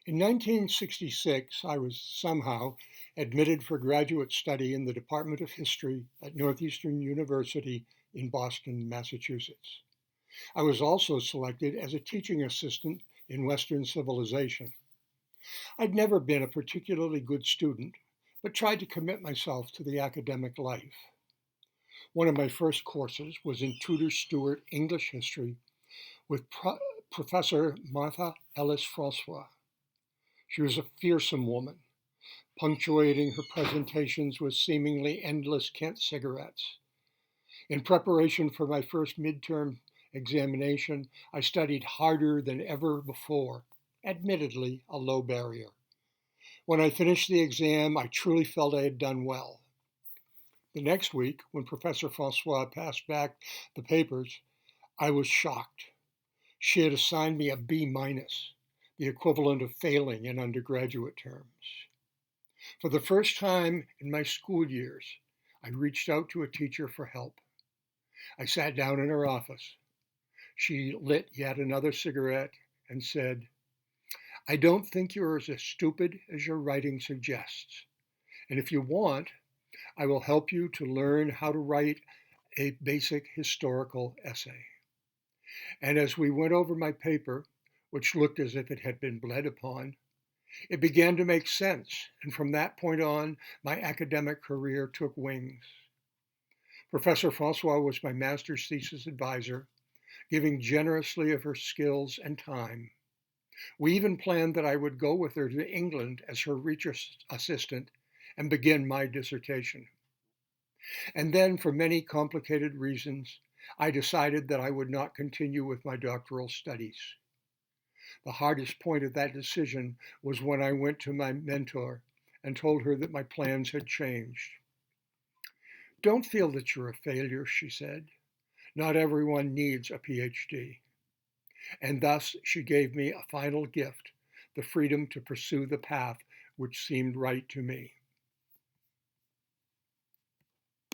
In 1966, I was somehow admitted for graduate study in the Department of History at Northeastern University in Boston, Massachusetts. I was also selected as a teaching assistant in Western civilization. I'd never been a particularly good student, but tried to commit myself to the academic life. One of my first courses was in Tudor Stuart English history with Professor Martha Ellis Francois. She was a fearsome woman, punctuating her presentations with seemingly endless Kent cigarettes. In preparation for my first midterm examination, I studied harder than ever before, admittedly a low barrier. When I finished the exam, I truly felt I had done well. The next week, when Professor Francois passed back the papers, I was shocked. She had assigned me a B minus, the equivalent of failing in undergraduate terms. For the first time in my school years, I reached out to a teacher for help. I sat down in her office. She lit yet another cigarette and said, "I don't think you're as stupid as your writing suggests. And if you want, I will help you to learn how to write a basic historical essay." And as we went over my paper, which looked as if it had been bled upon, it began to make sense, and from that point on, my academic career took wings. Professor Francois was my master's thesis advisor, giving generously of her skills and time. We even planned that I would go with her to England as her research assistant and begin my dissertation. And then, for many complicated reasons, I decided that I would not continue with my doctoral studies. The hardest point of that decision was when I went to my mentor and told her that my plans had changed. "Don't feel that you're a failure," she said. "Not everyone needs a PhD." And thus she gave me a final gift, the freedom to pursue the path which seemed right to me.